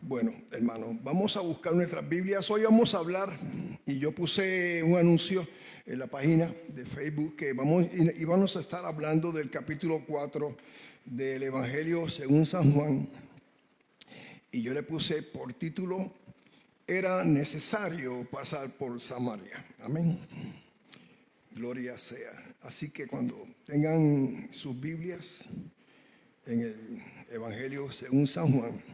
Bueno, hermano, vamos a buscar nuestras Biblias. Hoy vamos a hablar, y yo puse un anuncio en la página de Facebook que vamos a estar hablando del capítulo 4 del Evangelio según San Juan. Y yo le puse por título, era necesario pasar por Samaria. Amén. Gloria sea. Así que cuando tengan sus Biblias en el Evangelio según San Juan,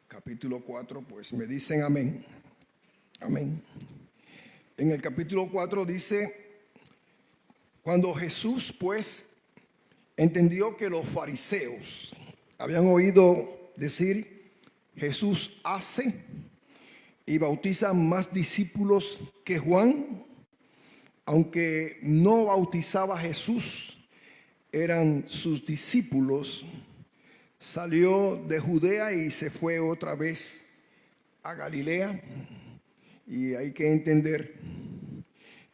capítulo 4, pues me dicen amén. Amén. En el capítulo 4 dice, cuando Jesús pues entendió que los fariseos habían oído decir, Jesús hace y bautiza más discípulos que Juan, aunque no bautizaba Jesús, eran sus discípulos, salió de Judea y se fue otra vez a Galilea. Y hay que entender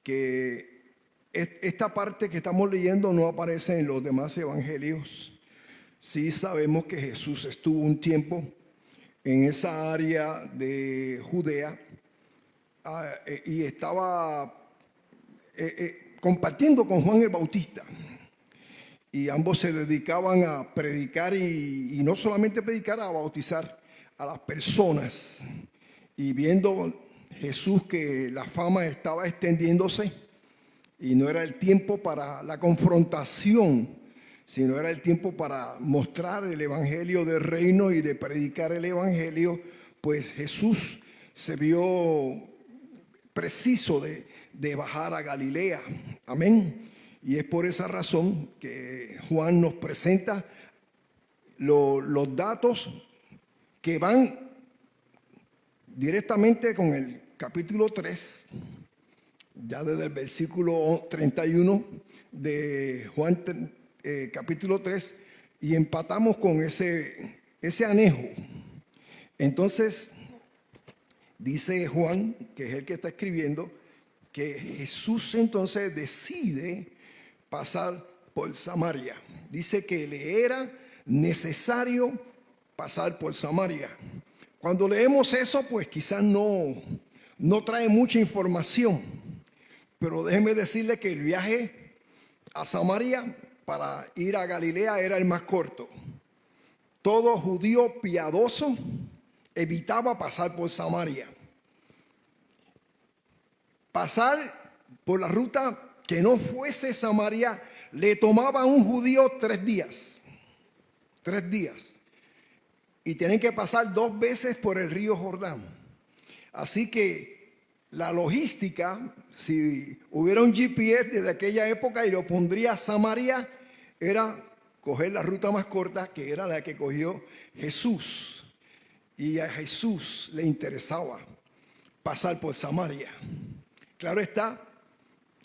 que esta parte que estamos leyendo no aparece en los demás evangelios. Sí sabemos que Jesús estuvo un tiempo en esa área de Judea y estaba compartiendo con Juan el Bautista. Y ambos se dedicaban a predicar y no solamente predicar, a bautizar a las personas. Y viendo Jesús que la fama estaba extendiéndose y no era el tiempo para la confrontación, sino era el tiempo para mostrar el evangelio del reino y de predicar el evangelio, pues Jesús se vio preciso de bajar a Galilea. Amén. Y es por esa razón que Juan nos presenta los datos que van directamente con el capítulo 3, ya desde el versículo 31 de Juan capítulo 3, y empatamos con ese anejo. Entonces, dice Juan, que es el que está escribiendo, que Jesús entonces decide pasar por Samaria. Dice que le era necesario pasar por Samaria. Cuando leemos eso, pues quizás no trae mucha información, pero déjeme decirle que el viaje a Samaria para ir a Galilea era el más corto. Todo judío piadoso evitaba pasar por Samaria. Pasar por la ruta que no fuese Samaria le tomaba a un judío 3 días. 3 días. Y tienen que pasar 2 veces por el río Jordán. Así que la logística, si hubiera un GPS desde aquella época y lo pondría a Samaria, era coger la ruta más corta, que era la que cogió Jesús. Y a Jesús le interesaba pasar por Samaria. Claro está,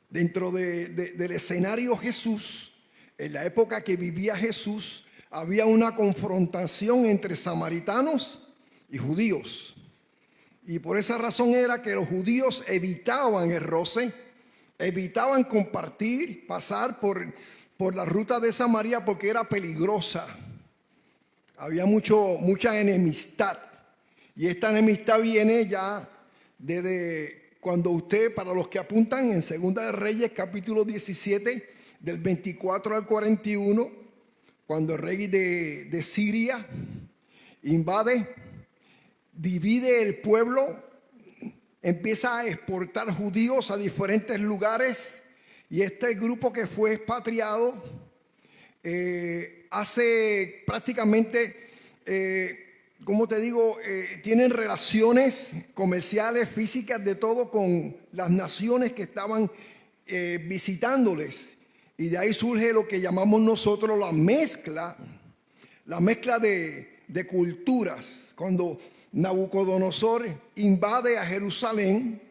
dentro del escenario Jesús, en la época que vivía Jesús, había una confrontación entre samaritanos y judíos. Y por esa razón era que los judíos evitaban el roce, evitaban compartir, pasar por la ruta de Samaria porque era peligrosa. Había mucha enemistad. Y esta enemistad viene ya desde cuando usted, para los que apuntan, en Segunda de Reyes, capítulo 17, del 24 al 41, cuando el rey de Siria invade, divide el pueblo, empieza a exportar judíos a diferentes lugares, y este grupo que fue expatriado hace prácticamente, como te digo, tienen relaciones comerciales, físicas, de todo con las naciones que estaban visitándoles. Y de ahí surge lo que llamamos nosotros la mezcla de culturas. Cuando Nabucodonosor invade a Jerusalén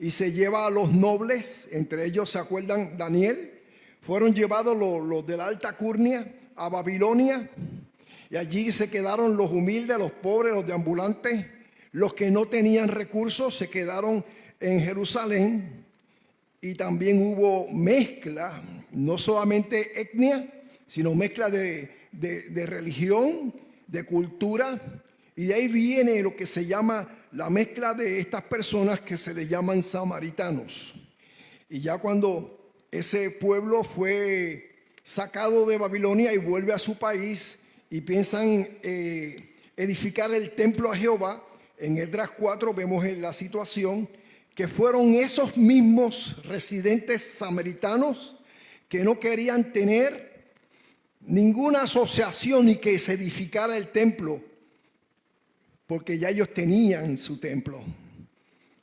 y se lleva a los nobles, entre ellos, ¿se acuerdan? Daniel, fueron llevados los de la alta Curnia a Babilonia. Y allí se quedaron los humildes, los pobres, los deambulantes, los que no tenían recursos se quedaron en Jerusalén. Y también hubo mezcla, no solamente etnia, sino mezcla de religión, de cultura. Y de ahí viene lo que se llama la mezcla de estas personas que se le llaman samaritanos. Y ya cuando ese pueblo fue sacado de Babilonia y vuelve a su país y piensan edificar el templo a Jehová, en Esdras 4 vemos la situación que fueron esos mismos residentes samaritanos que no querían tener ninguna asociación ni que se edificara el templo, porque ya ellos tenían su templo.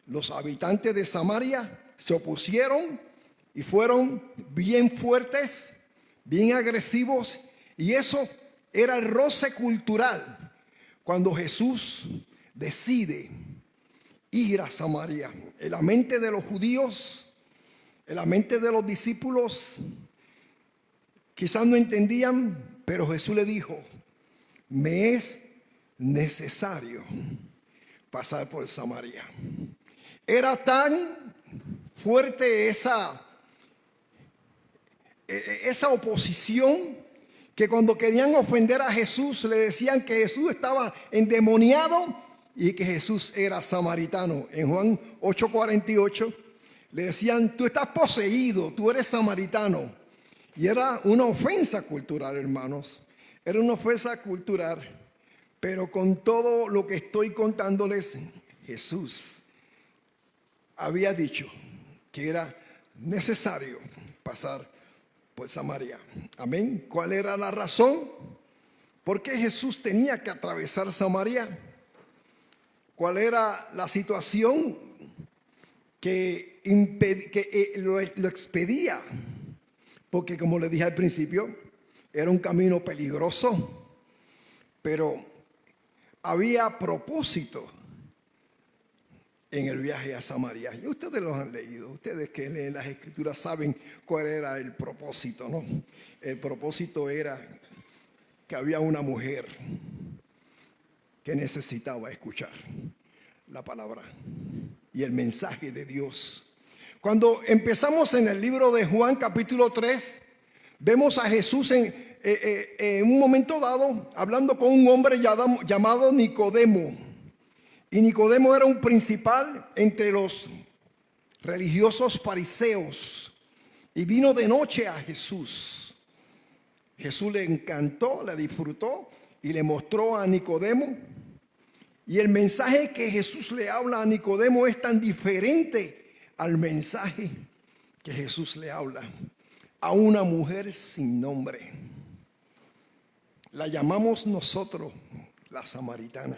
Los habitantes de Samaria se opusieron y fueron bien fuertes, bien agresivos, y eso era el roce cultural cuando Jesús decide ir a Samaria. En la mente de los judíos, en la mente de los discípulos, quizás no entendían, pero Jesús le dijo: me es necesario pasar por Samaria. Era tan fuerte esa oposición que cuando querían ofender a Jesús le decían que Jesús estaba endemoniado y que Jesús era samaritano. En Juan 8:48 le decían: tú estás poseído, tú eres samaritano. Y era una ofensa cultural, hermanos. Era una ofensa cultural. Pero con todo lo que estoy contándoles, Jesús había dicho que era necesario pasar por Samaria. Amén. ¿Cuál era la razón? ¿Por qué Jesús tenía que atravesar Samaria? ¿Cuál era la situación que lo expedía? Porque, como les dije al principio, era un camino peligroso, pero había propósito en el viaje a Samaria. Y ustedes lo han leído. Ustedes que leen las Escrituras saben cuál era el propósito, ¿no? El propósito era que había una mujer que necesitaba escuchar la palabra y el mensaje de Dios. Cuando empezamos en el libro de Juan capítulo 3, vemos a Jesús en un momento dado hablando con un hombre llamado Nicodemo. Y Nicodemo era un principal entre los religiosos fariseos y vino de noche a Jesús. Jesús le encantó, le disfrutó y le mostró a Nicodemo. Y el mensaje que Jesús le habla a Nicodemo es tan diferente al mensaje que Jesús le habla a una mujer sin nombre. La llamamos nosotros la samaritana.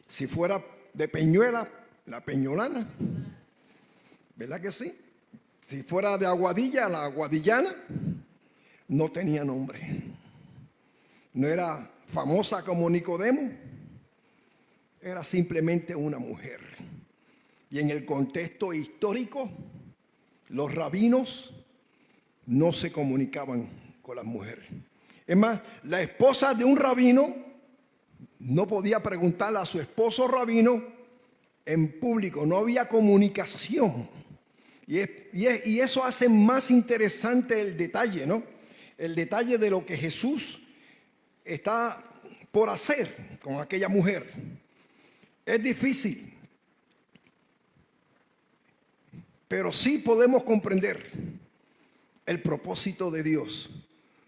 Si fuera de Peñuela, la peñolana, ¿verdad que sí? Si fuera de Aguadilla, la aguadillana. No tenía nombre. No era famosa como Nicodemo. Era simplemente una mujer. Y en el contexto histórico, los rabinos no se comunicaban con las mujeres. Es más, la esposa de un rabino no podía preguntarle a su esposo rabino en público. No había comunicación. Y eso hace más interesante el detalle, ¿no? El detalle de lo que Jesús está por hacer con aquella mujer. Es difícil, pero sí podemos comprender el propósito de Dios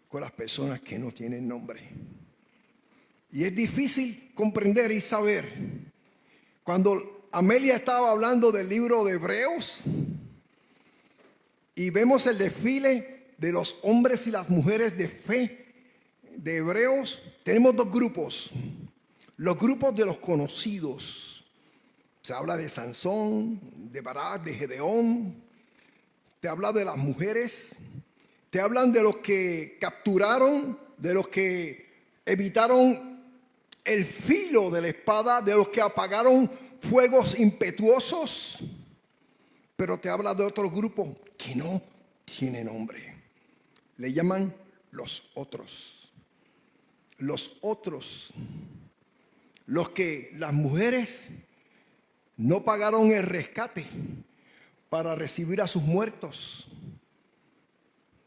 con las personas que no tienen nombre. Y es difícil comprender y saber. Cuando Amelia estaba hablando del libro de Hebreos y vemos el desfile de los hombres y las mujeres de fe de Hebreos, tenemos dos grupos. Los grupos de los conocidos. Se habla de Sansón, de Barak, de Gedeón. Te habla de las mujeres. Te hablan de los que capturaron, de los que evitaron el filo de la espada, de los que apagaron fuegos impetuosos. Pero te habla de otro grupo que no tiene nombre. Le llaman los otros. Los otros. Los que las mujeres no pagaron el rescate para recibir a sus muertos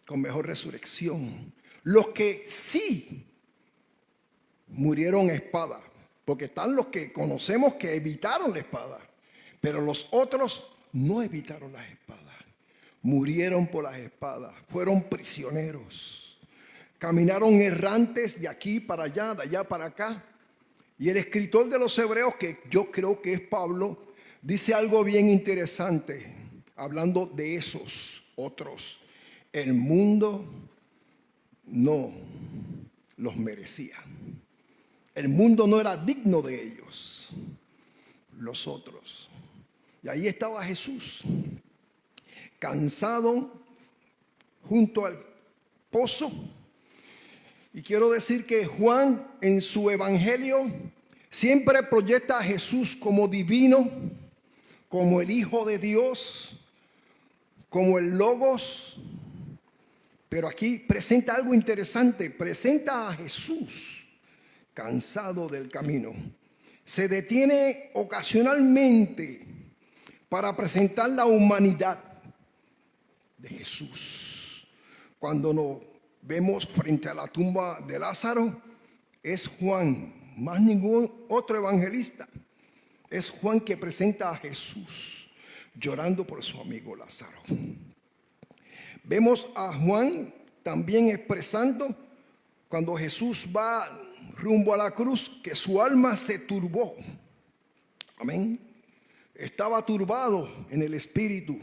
con mejor resurrección. Los que sí murieron a espada Porque están los que conocemos que evitaron la espada, pero los otros no evitaron las espadas. Murieron por las espadas, fueron prisioneros, caminaron errantes de aquí para allá, de allá para acá. Y el escritor de los Hebreos, que yo creo que es Pablo, dice algo bien interesante, hablando de esos otros. El mundo no los merecía. El mundo no era digno de ellos, los otros. Y ahí estaba Jesús, cansado, junto al pozo. Y quiero decir que Juan en su evangelio siempre proyecta a Jesús como divino, como el Hijo de Dios, como el Logos. Pero aquí presenta algo interesante, presenta a Jesús cansado del camino. Se detiene ocasionalmente para presentar la humanidad de Jesús. Cuando nos vemos frente a la tumba de Lázaro, es Juan, más ningún otro evangelista. Es Juan que presenta a Jesús llorando por su amigo Lázaro. Vemos a Juan también expresando cuando Jesús va rumbo a la cruz que su alma se turbó. Amén. Estaba turbado en el espíritu.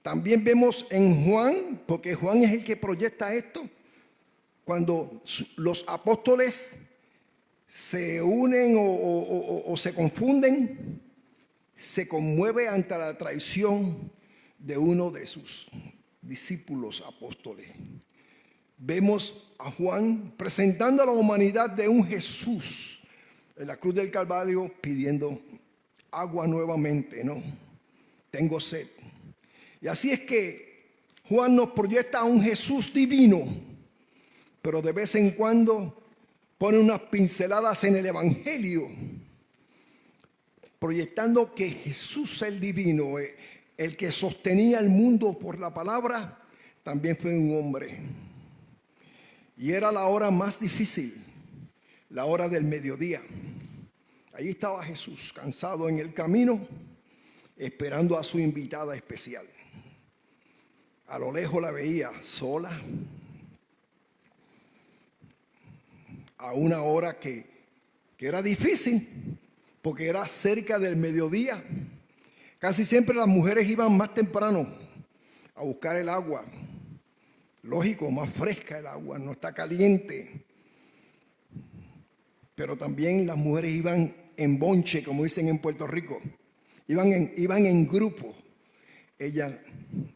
También vemos en Juan, porque Juan es el que proyecta esto, cuando los apóstoles se unen o se confunden, se conmueve ante la traición de uno de sus discípulos apóstoles. Vemos a Juan presentando a la humanidad de un Jesús en la cruz del Calvario pidiendo agua nuevamente, ¿no? Tengo sed. Y así es que Juan nos proyecta a un Jesús divino, pero de vez en cuando pone unas pinceladas en el Evangelio, proyectando que Jesús el divino, el que sostenía el mundo por la palabra, también fue un hombre. Y era la hora más difícil, la hora del mediodía. Ahí estaba Jesús, cansado en el camino, esperando a su invitada especial. A lo lejos la veía sola, a una hora que era difícil, porque era cerca del mediodía. Casi siempre las mujeres iban más temprano a buscar el agua. Lógico, más fresca el agua, no está caliente. Pero también las mujeres iban en bonche, como dicen en Puerto Rico. Iban en grupo. Ella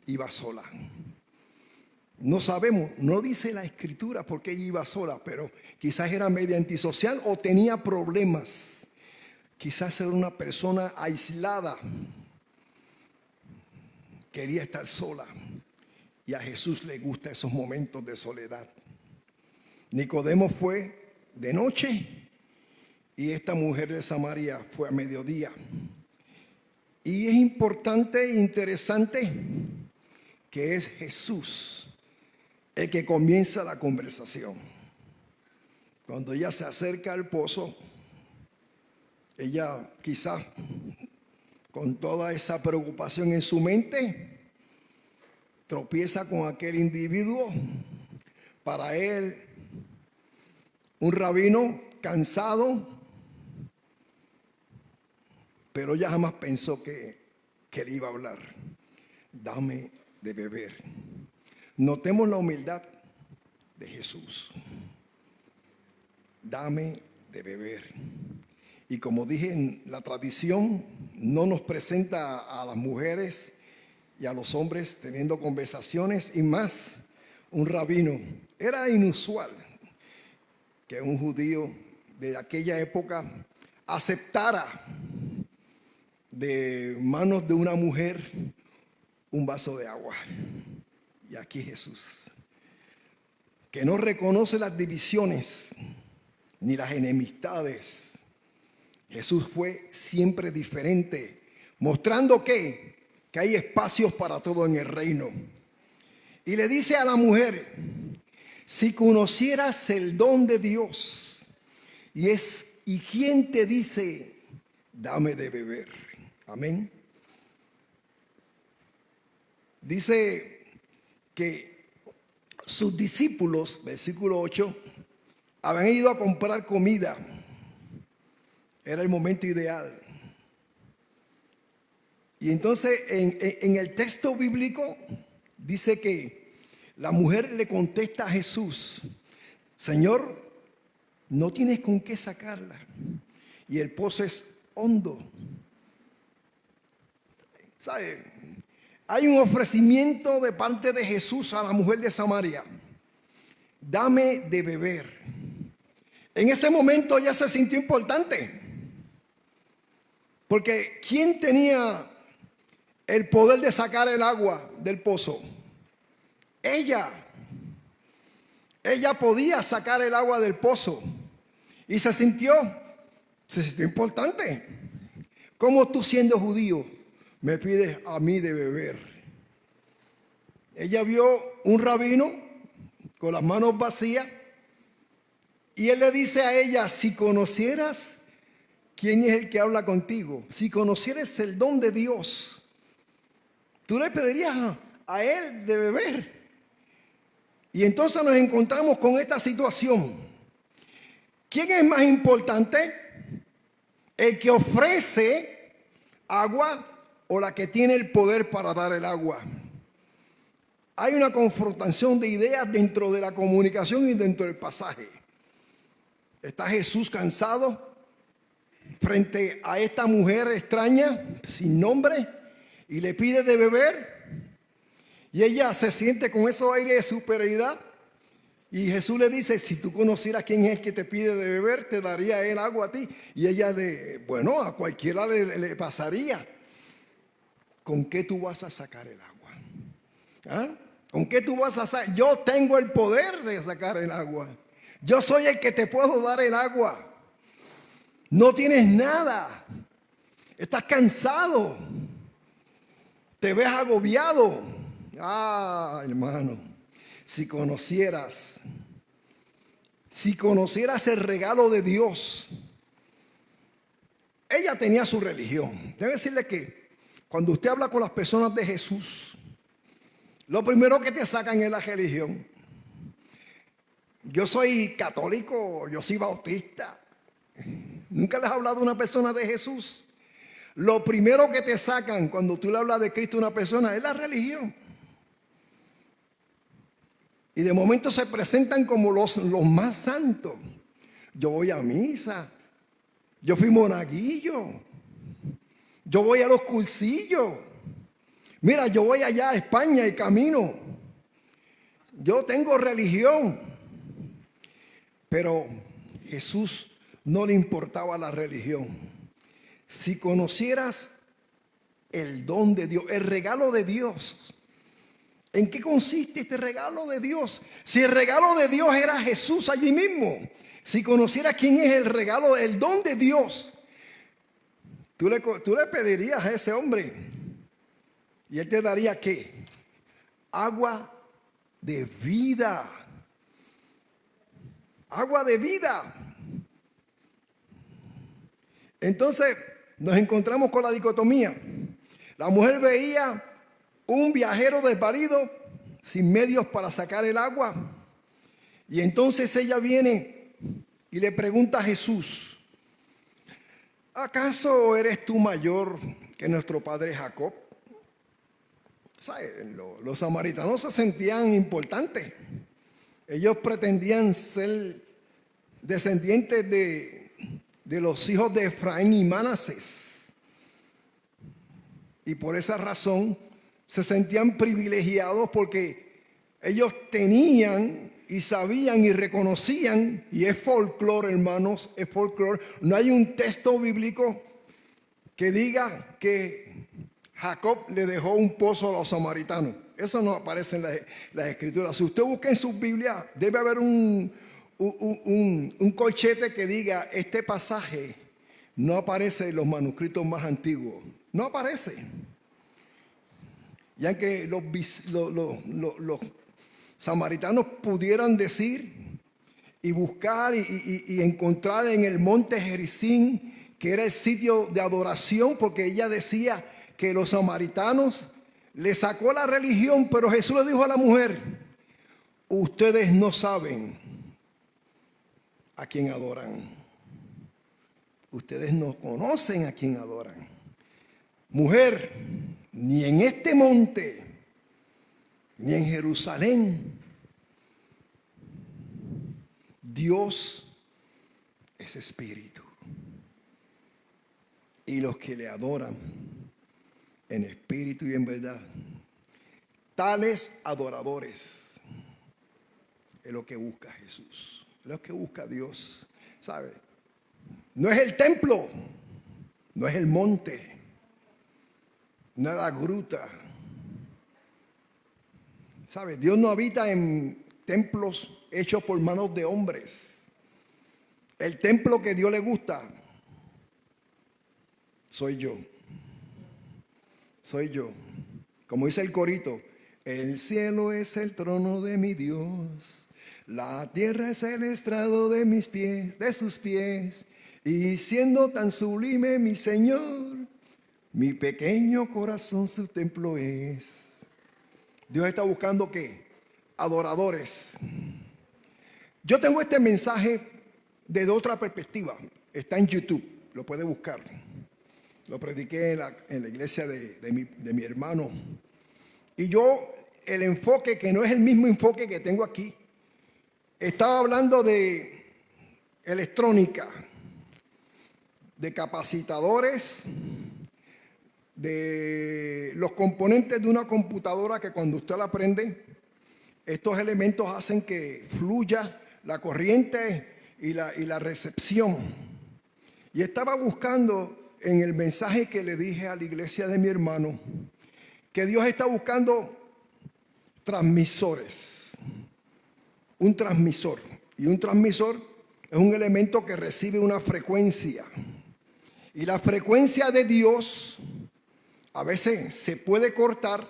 iba sola. No sabemos, no dice la escritura por qué ella iba sola, pero quizás era media antisocial o tenía problemas. Quizás era una persona aislada. Quería estar sola. Y a Jesús le gustan esos momentos de soledad. Nicodemo fue de noche y esta mujer de Samaria fue a mediodía. Y es importante e interesante que es Jesús el que comienza la conversación. Cuando ella se acerca al pozo, ella quizás con toda esa preocupación en su mente, tropieza con aquel individuo, para él un rabino cansado, pero ella jamás pensó que le iba a hablar. Dame de beber. Notemos la humildad de Jesús. Dame de beber. Y como dije, la tradición no nos presenta a las mujeres y a los hombres teniendo conversaciones, y más un rabino. Era inusual que un judío de aquella época aceptara de manos de una mujer un vaso de agua. Y aquí Jesús, que no reconoce las divisiones ni las enemistades. Jesús fue siempre diferente, mostrando que hay espacios para todo en el reino. Y le dice a la mujer: si conocieras el don de Dios y es ¿y quién te dice, dame de beber? Amén. Dice que sus discípulos, versículo 8, habían ido a comprar comida. Era el momento ideal. Y entonces en el texto bíblico dice que la mujer le contesta a Jesús, Señor, no tienes con qué sacarla y el pozo es hondo. ¿Sabe? Hay un ofrecimiento de parte de Jesús a la mujer de Samaria. Dame de beber. En ese momento ella se sintió importante. Porque ¿quién tenía el poder de sacar el agua del pozo? Ella. Ella podía sacar el agua del pozo. Y se sintió importante. ¿Cómo tú, siendo judío, me pides a mí de beber? Ella vio un rabino con las manos vacías y él le dice a ella, si conocieras quién es el que habla contigo, si conocieras el don de Dios, tú le pedirías a él de beber. Y entonces nos encontramos con esta situación. ¿Quién es más importante? ¿El que ofrece agua o la que tiene el poder para dar el agua? Hay una confrontación de ideas dentro de la comunicación y dentro del pasaje. Está Jesús cansado frente a esta mujer extraña, sin nombre, y le pide de beber. Y ella se siente con ese aire de superioridad. Y Jesús le dice, si tú conocieras quién es el que te pide de beber, te daría el agua a ti. Y ella a cualquiera le pasaría. ¿Con qué tú vas a sacar el agua? ¿Ah? ¿Con qué tú vas a sacar? Yo tengo el poder de sacar el agua. Yo soy el que te puedo dar el agua. No tienes nada. Estás cansado. Te ves agobiado. Ah, hermano, si conocieras el regalo de Dios. Ella tenía su religión. Debo decirle que cuando usted habla con las personas de Jesús, lo primero que te sacan es la religión. Yo soy católico, yo soy bautista. ¿Nunca les has hablado a una persona de Jesús? Lo primero que te sacan cuando tú le hablas de Cristo a una persona es la religión. Y de momento se presentan como los más santos. Yo voy a misa. Yo fui monaguillo. Yo voy a los cursillos. Mira, yo voy allá a España y camino. Yo tengo religión. Pero Jesús no le importaba la religión. Si conocieras el don de Dios, el regalo de Dios. ¿En qué consiste este regalo de Dios? Si el regalo de Dios era Jesús allí mismo, si conocieras quién es el regalo, el don de Dios, tú le pedirías a ese hombre y él te daría ¿qué? Agua de vida. Agua de vida. Entonces nos encontramos con la dicotomía. La mujer veía un viajero desvalido sin medios para sacar el agua. Y entonces ella viene y le pregunta a Jesús, ¿acaso eres tú mayor que nuestro padre Jacob? ¿Sabes? Los samaritanos se sentían importantes. Ellos pretendían ser descendientes de los hijos de Efraín y Manasés. Y por esa razón se sentían privilegiados porque ellos tenían y sabían y reconocían, y es folclore, hermanos, es folclore. No hay un texto bíblico que diga que Jacob le dejó un pozo a los samaritanos. Eso no aparece en las escrituras. Si usted busca en su Biblia, debe haber un corchete que diga, este pasaje no aparece en los manuscritos más antiguos. No aparece. Y aunque los samaritanos pudieran decir y buscar y encontrar en el monte Gerizim, que era el sitio de adoración, porque ella decía que los samaritanos le sacó la religión, pero Jesús le dijo a la mujer: ustedes no saben a quién adoran. Ustedes no conocen a quién adoran. Mujer, ni en este monte, ni en Jerusalén, Dios es espíritu. Y los que le adoran en espíritu y en verdad, tales adoradores, es lo que busca Jesús, es lo que busca Dios. ¿Sabe? No es el templo, no es el monte, no es la gruta. ¿Sabe? Dios no habita en templos hechos por manos de hombres. El templo que Dios le gusta soy yo. Soy yo. Como dice el corito: el cielo es el trono de mi Dios, la tierra es el estrado de mis pies, de sus pies, y siendo tan sublime mi Señor, mi pequeño corazón su templo es. Dios está buscando ¿qué? Adoradores. Yo tengo este mensaje desde otra perspectiva. Está en YouTube, lo puede buscar. Lo prediqué en la iglesia de mi hermano. Y yo, el enfoque, que no es el mismo enfoque que tengo aquí, estaba hablando de electrónica, de capacitadores, de los componentes de una computadora, que cuando usted la prende, estos elementos hacen que fluya la corriente y la recepción. Y estaba buscando en el mensaje que le dije a la iglesia de mi hermano, que Dios está buscando transmisores. Un transmisor. Y un transmisor es un elemento que recibe una frecuencia. Y la frecuencia de Dios a veces se puede cortar,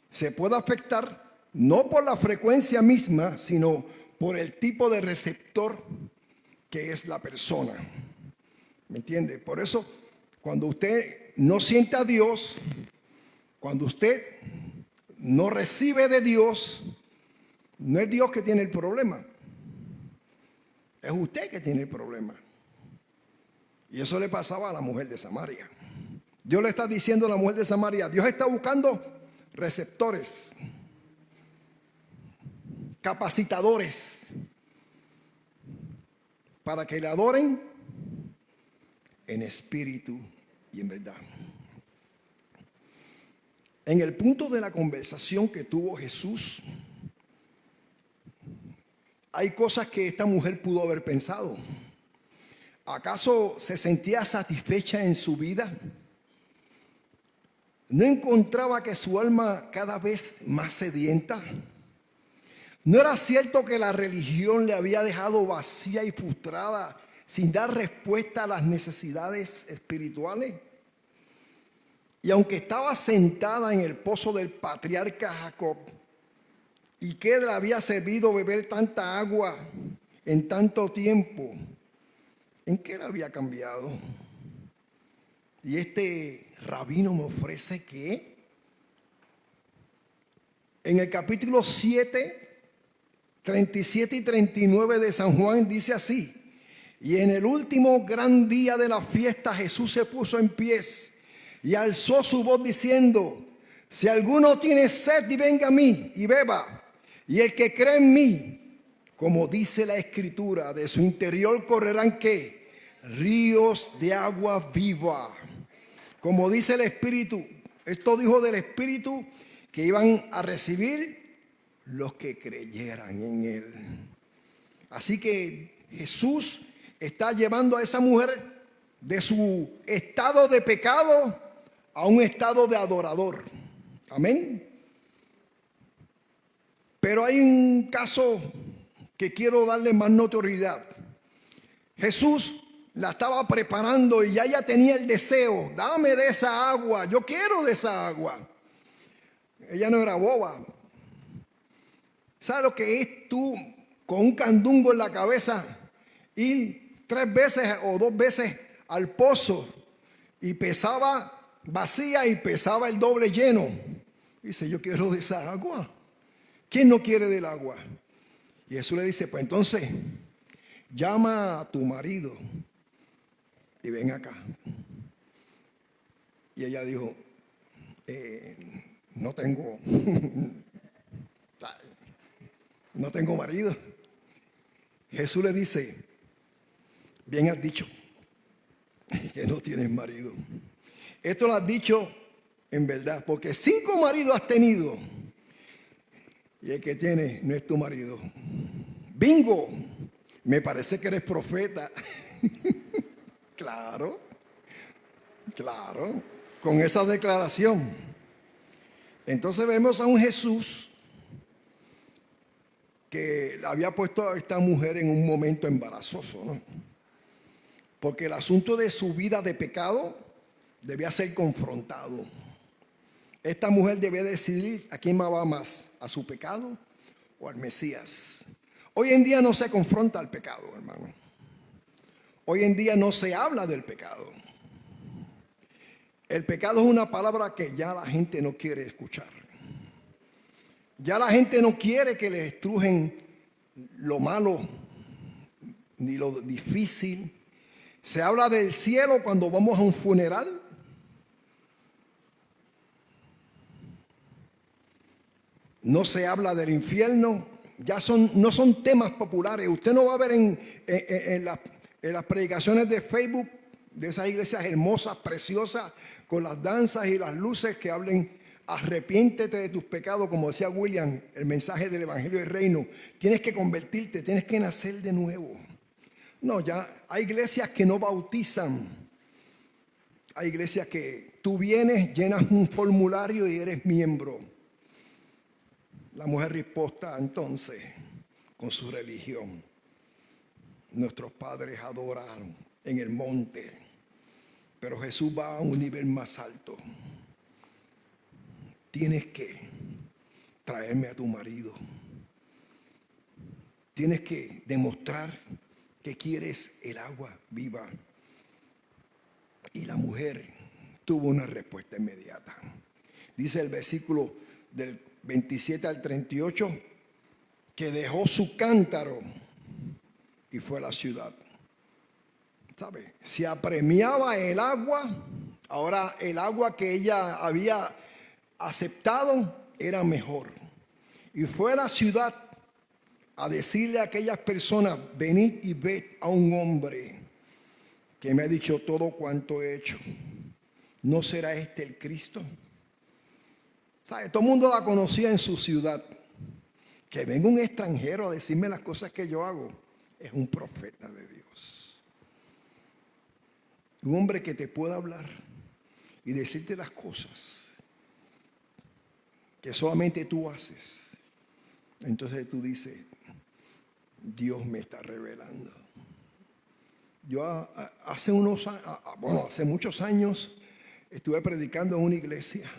se puede afectar, no por la frecuencia misma, sino por el tipo de receptor que es la persona. ¿Me entiende? Por eso, cuando usted no siente a Dios, cuando usted no recibe de Dios, no es Dios que tiene el problema, es usted que tiene el problema. Y eso le pasaba a la mujer de Samaria. Dios le está diciendo a la mujer de Samaria: Dios está buscando receptores, capacitadores, para que le adoren en espíritu y en verdad. En el punto de la conversación que tuvo Jesús, hay cosas que esta mujer pudo haber pensado. ¿Acaso se sentía satisfecha en su vida? ¿No encontraba que su alma cada vez más sedienta? ¿No era cierto que la religión le había dejado vacía y frustrada, sin dar respuesta a las necesidades espirituales? Y aunque estaba sentada en el pozo del patriarca Jacob, y que le había servido beber tanta agua en tanto tiempo, ¿en qué le había cambiado? Y este rabino me ofrece que en el capítulo 7, 37 y 39 de San Juan dice así: y en el último gran día de la fiesta, Jesús se puso en pies y alzó su voz diciendo: si alguno tiene sed, y venga a mí y beba. Y el que cree en mí, como dice la Escritura, de su interior correrán ¿qué? Ríos de agua viva. Como dice el Espíritu, esto dijo del Espíritu que iban a recibir los que creyeran en Él. Así que Jesús está llevando a esa mujer de su estado de pecado a un estado de adorador. Amén. Pero hay un caso que quiero darle más notoriedad. Jesús la estaba preparando y ya ella tenía el deseo: dame de esa agua, yo quiero de esa agua. Ella no era boba. ¿Sabes lo que es tú con un candungo en la cabeza, ir 3 veces o 2 veces al pozo y pesaba vacía y pesaba el doble lleno. Dice, yo quiero de esa agua. ¿Quién no quiere del agua? Y Jesús le dice, pues entonces, llama a tu marido y ven acá. Y ella dijo, no tengo marido. Jesús le dice, bien has dicho que no tienes marido. Esto lo has dicho en verdad, porque 5 maridos has tenido y el que tienes no es tu marido. Bingo, me parece que eres profeta. Claro, con esa declaración. Entonces vemos a un Jesús que había puesto a esta mujer en un momento embarazoso, ¿no? Porque el asunto de su vida de pecado debía ser confrontado. Esta mujer debía decidir a quién va más, a su pecado o al Mesías. Hoy en día no se confronta al pecado, hermano. Hoy en día no se habla del pecado. El pecado es una palabra que ya la gente no quiere escuchar. Ya la gente no quiere que le estrujen lo malo ni lo difícil. Se habla del cielo cuando vamos a un funeral. No se habla del infierno. Ya no son temas populares. Usted no va a ver en las predicaciones de Facebook de esas iglesias hermosas, preciosas, con las danzas y las luces que hablen, arrepiéntete de tus pecados, como decía William, el mensaje del Evangelio del Reino. Tienes que convertirte, tienes que nacer de nuevo. No, ya hay iglesias que no bautizan. Hay iglesias que tú vienes, llenas un formulario y eres miembro. La mujer resposta entonces con su religión. Nuestros padres adoraron en el monte, pero Jesús va a un nivel más alto. Tienes que traerme a tu marido. Tienes que demostrar que quieres el agua viva. Y la mujer tuvo una respuesta inmediata. Dice el versículo del 27 al 38 que dejó su cántaro y fue a la ciudad. ¿Sabe? Se apremiaba el agua. Ahora el agua que ella había aceptado era mejor. Y fue a la ciudad a decirle a aquellas personas, venid y ved a un hombre que me ha dicho todo cuanto he hecho. ¿No será este el Cristo? ¿Sabe? Todo el mundo la conocía en su ciudad. Que venga un extranjero a decirme las cosas que yo hago. Es un profeta de Dios. Un hombre que te pueda hablar y decirte las cosas que solamente tú haces. Entonces tú dices, Dios me está revelando. Yo hace muchos años estuve predicando en una iglesia.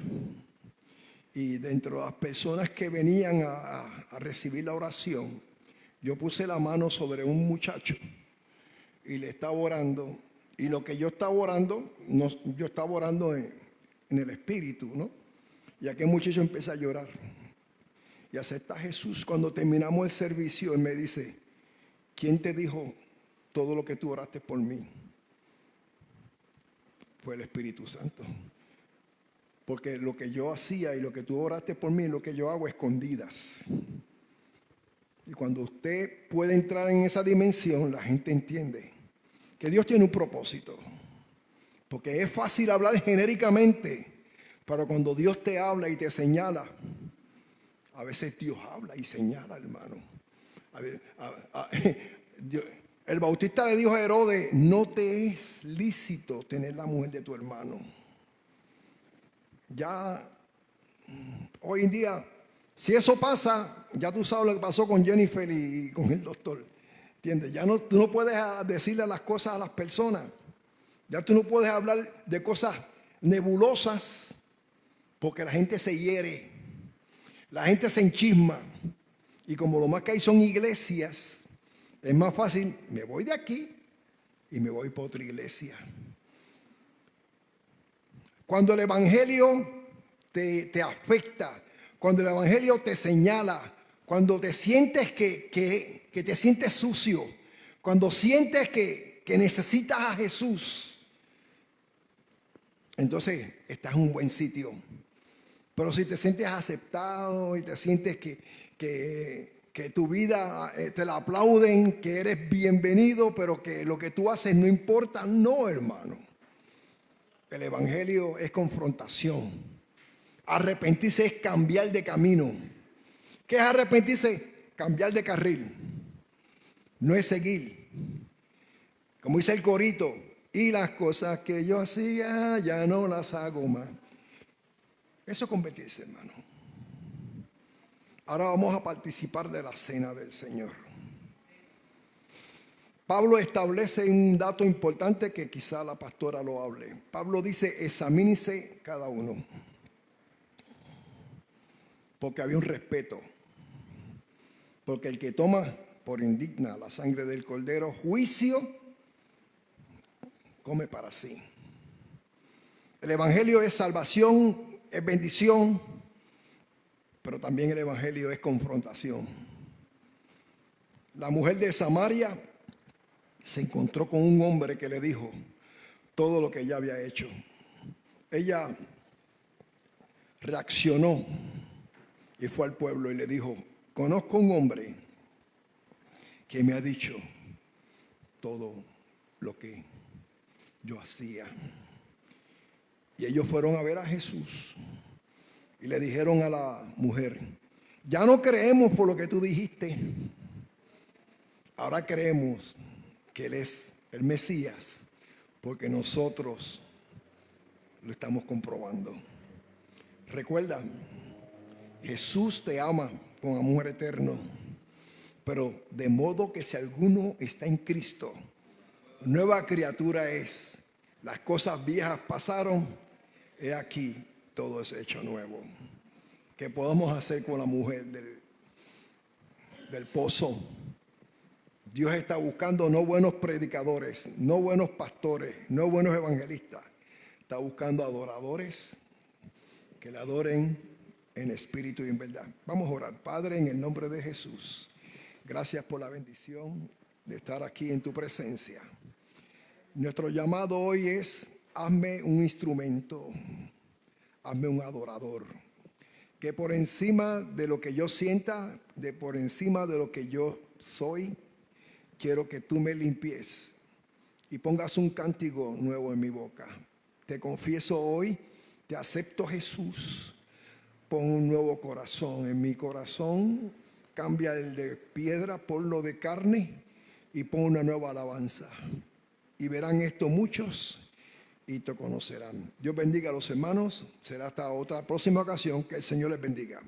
Y dentro de las personas que venían a recibir la oración, yo puse la mano sobre un muchacho y le estaba orando. Y lo que yo estaba orando, yo estaba orando en el espíritu, ¿no? Y aquel muchacho empieza a llorar. Y acepta a Jesús. Cuando terminamos el servicio, él me dice, ¿quién te dijo todo lo que tú oraste por mí? Fue el Espíritu Santo. Porque lo que yo hacía y lo que tú oraste por mí, lo que yo hago escondidas. Y cuando usted puede entrar en esa dimensión, la gente entiende que Dios tiene un propósito. Porque es fácil hablar genéricamente, pero cuando Dios te habla y te señala, a veces Dios habla y señala, hermano. El Bautista le dijo a Herodes, no te es lícito tener la mujer de tu hermano. Ya hoy en día, si eso pasa, ya tú sabes lo que pasó con Jennifer y con el doctor. ¿Entiendes? Ya tú no puedes decirle las cosas a las personas. Ya tú no puedes hablar de cosas nebulosas porque la gente se hiere. La gente se enchisma. Y como lo más que hay son iglesias, es más fácil, me voy de aquí y me voy para otra iglesia. Cuando el evangelio te afecta, cuando el evangelio te señala, cuando te sientes que te sientes sucio, cuando sientes que necesitas a Jesús, entonces estás en un buen sitio. Pero si te sientes aceptado y te sientes que tu vida te la aplauden, que eres bienvenido, pero que lo que tú haces no importa, no, hermano. El evangelio es confrontación. Arrepentirse es cambiar de camino. ¿Qué es arrepentirse? Cambiar de carril. No es seguir. Como dice el corito, y las cosas que yo hacía ya no las hago más. Eso es convertirse, hermano. Ahora vamos a participar de la cena del Señor. Pablo establece un dato importante que quizá la pastora lo hable. Pablo dice, examínese cada uno. Porque había un respeto. Porque el que toma por indigna la sangre del cordero, juicio, come para sí. El evangelio es salvación, es bendición, pero también el evangelio es confrontación. La mujer de Samaria se encontró con un hombre que le dijo todo lo que ella había hecho. Ella reaccionó y fue al pueblo y le dijo, conozco un hombre que me ha dicho todo lo que yo hacía. Y ellos fueron a ver a Jesús y le dijeron a la mujer, ya no creemos por lo que tú dijiste, ahora creemos que Él es el Mesías, porque nosotros lo estamos comprobando. Recuerda, Jesús te ama con amor eterno, pero de modo que si alguno está en Cristo, nueva criatura es. Las cosas viejas pasaron, he aquí, todo es hecho nuevo. ¿Qué podemos hacer con la mujer del pozo? Dios está buscando no buenos predicadores, no buenos pastores, no buenos evangelistas. Está buscando adoradores que le adoren en espíritu y en verdad. Vamos a orar. Padre, en el nombre de Jesús, gracias por la bendición de estar aquí en tu presencia. Nuestro llamado hoy es, hazme un instrumento, hazme un adorador. Que por encima de lo que yo sienta, por encima de lo que yo soy, quiero que tú me limpies y pongas un cántico nuevo en mi boca. Te confieso hoy, te acepto, Jesús. Pon un nuevo corazón en mi corazón. Cambia el de piedra por lo de carne y pon una nueva alabanza. Y verán esto muchos y te conocerán. Dios bendiga a los hermanos. Será hasta otra próxima ocasión. Que el Señor les bendiga.